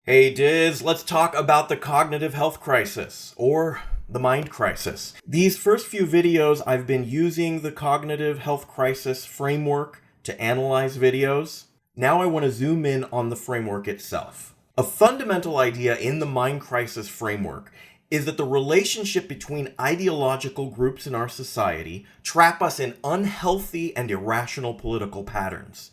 Hey Diz, let's talk about the cognitive health crisis, or the mind crisis. These first few videos I've been using the cognitive health crisis framework to analyze videos. Now I want to zoom in on the framework itself. A fundamental idea in the mind crisis framework is that the relationship between ideological groups in our society trap us in unhealthy and irrational political patterns.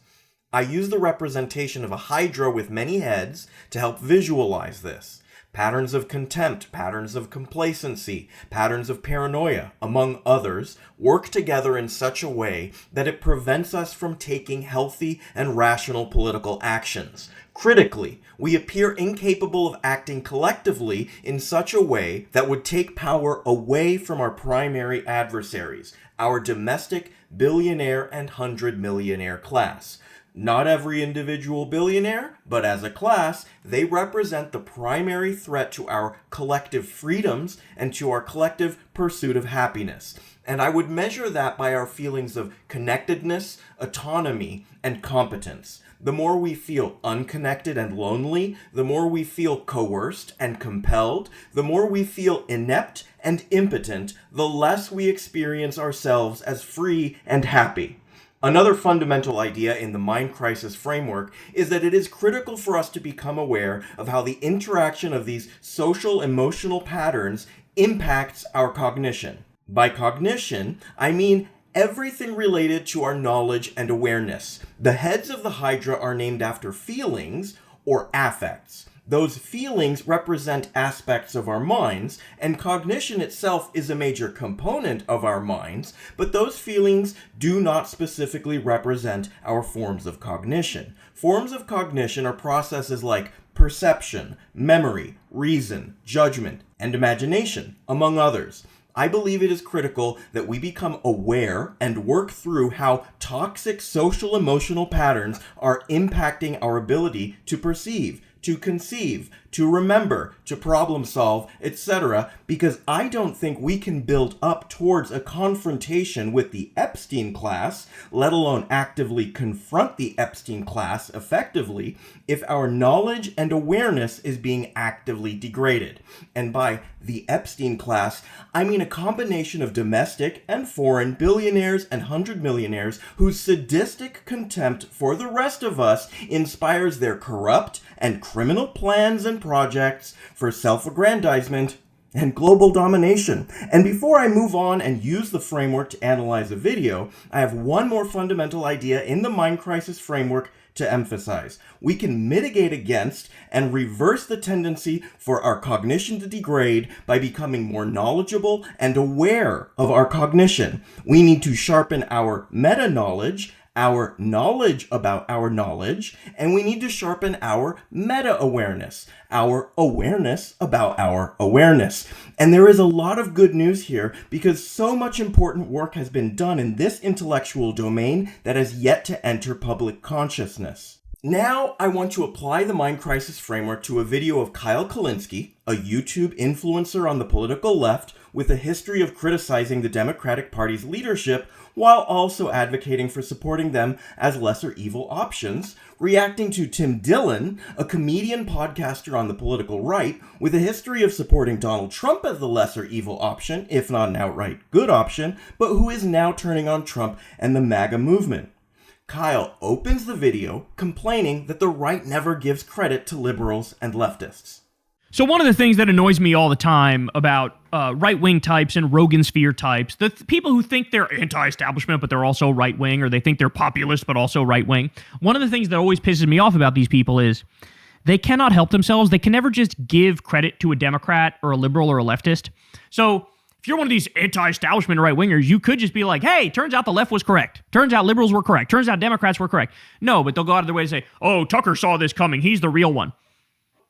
I use the representation of a Hydra with many heads to help visualize this. Patterns of contempt, patterns of complacency, patterns of paranoia, among others, work together in such a way that it prevents us from taking healthy and rational political actions. Critically, we appear incapable of acting collectively in such a way that would take power away from our primary adversaries, our domestic billionaire and 100-millionaire class. Not every individual billionaire, but as a class, they represent the primary threat to our collective freedoms and to our collective pursuit of happiness. And I would measure that by our feelings of connectedness, autonomy, and competence. The more we feel unconnected and lonely, the more we feel coerced and compelled, the more we feel inept and impotent, the less we experience ourselves as free and happy. Another fundamental idea in the mind crisis framework is that it is critical for us to become aware of how the interaction of these social emotional patterns impacts our cognition. By cognition, I mean everything related to our knowledge and awareness. The heads of the Hydra are named after feelings or affects. Those feelings represent aspects of our minds, and cognition itself is a major component of our minds, but those feelings do not specifically represent our forms of cognition. Forms of cognition are processes like perception, memory, reason, judgment, and imagination, among others. I believe it is critical that we become aware and work through how toxic social emotional patterns are impacting our ability to perceive, to conceive, to remember, to problem solve, etc., because I don't think we can build up towards a confrontation with the Epstein class, let alone actively confront the Epstein class effectively, if our knowledge and awareness is being actively degraded. And by the Epstein class, I mean a combination of domestic and foreign billionaires and 100-millionaires whose sadistic contempt for the rest of us inspires their corrupt and criminal plans and projects for self-aggrandizement and global domination. And before I move on and use the framework to analyze a video, I have one more fundamental idea in the mind crisis framework to emphasize. We can mitigate against and reverse the tendency for our cognition to degrade by becoming more knowledgeable and aware of our cognition. We need to sharpen our meta-knowledge, our knowledge about our knowledge, and we need to sharpen our meta-awareness, our awareness about our awareness. And there is a lot of good news here because so much important work has been done in this intellectual domain that has yet to enter public consciousness. Now I want to apply the mind crisis framework to a video of Kyle Kulinski, a YouTube influencer on the political left with a history of criticizing the Democratic Party's leadership while also advocating for supporting them as lesser evil options, reacting to Tim Dillon, a comedian podcaster on the political right with a history of supporting Donald Trump as the lesser evil option, if not an outright good option, but who is now turning on Trump and the MAGA movement. Kyle opens the video complaining that the right never gives credit to liberals and leftists. So one of the things that annoys me all the time about right-wing types and Rogan sphere types, the people who think they're anti-establishment but they're also right-wing, or they think they're populist but also right-wing, one of the things that always pisses me off about these people is they cannot help themselves. They can never just give credit to a Democrat or a liberal or a leftist. So if you're one of these anti-establishment right-wingers, you could just be like, hey, turns out the left was correct. Turns out liberals were correct. Turns out Democrats were correct. No, but they'll go out of their way to say, oh, Tucker saw this coming. He's the real one.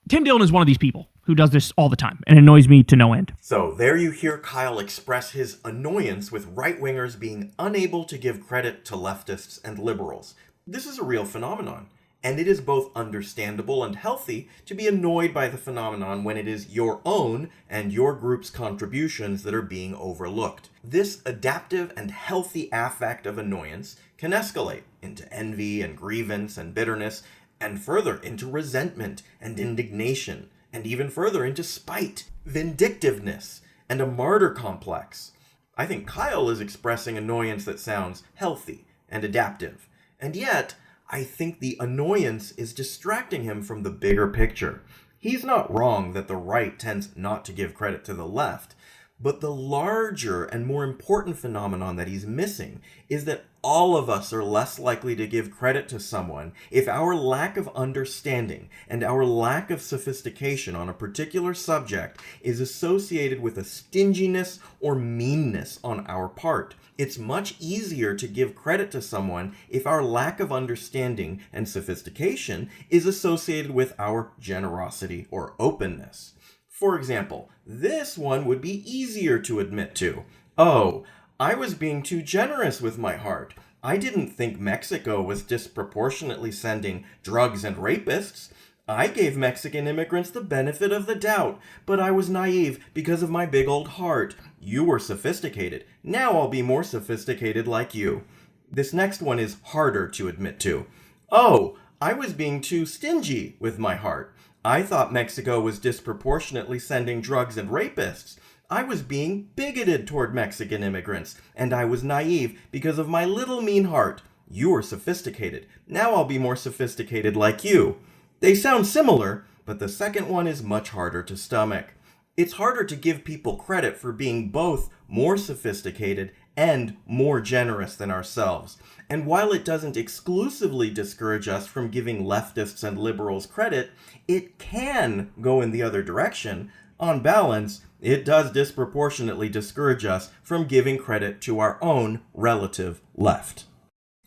Tim Dillon is one of these people who does this all the time and annoys me to no end. So there you hear Kyle express his annoyance with right-wingers being unable to give credit to leftists and liberals. This is a real phenomenon, and it is both understandable and healthy to be annoyed by the phenomenon when it is your own and your group's contributions that are being overlooked. This adaptive and healthy affect of annoyance can escalate into envy and grievance and bitterness, and further into resentment and indignation, and even further into spite, vindictiveness, and a martyr complex. I think Kyle is expressing annoyance that sounds healthy and adaptive, and yet I think the annoyance is distracting him from the bigger picture. He's not wrong that the right tends not to give credit to the left, but the larger and more important phenomenon that he's missing is that all of us are less likely to give credit to someone if our lack of understanding and our lack of sophistication on a particular subject is associated with a stinginess or meanness on our part. It's much easier to give credit to someone if our lack of understanding and sophistication is associated with our generosity or openness. For example, this one would be easier to admit to. Oh, I was being too generous with my heart. I didn't think Mexico was disproportionately sending drugs and rapists. I gave Mexican immigrants the benefit of the doubt, but I was naive because of my big old heart. You were sophisticated. Now I'll be more sophisticated like you. This next one is harder to admit to. Oh, I was being too stingy with my heart. I thought Mexico was disproportionately sending drugs and rapists. I was being bigoted toward Mexican immigrants, and I was naive because of my little mean heart. You were sophisticated. Now I'll be more sophisticated like you. They sound similar, but the second one is much harder to stomach. It's harder to give people credit for being both more sophisticated and more generous than ourselves. And while it doesn't exclusively discourage us from giving leftists and liberals credit, it can go in the other direction. On balance, it does disproportionately discourage us from giving credit to our own relative left.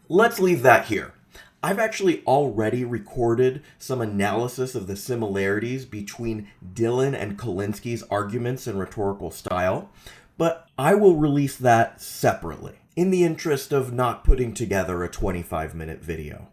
Let's leave that here. I've actually already recorded some analysis of the similarities between Dillon and Kulinski's arguments and rhetorical style, but I will release that separately, in the interest of not putting together a 25-minute video.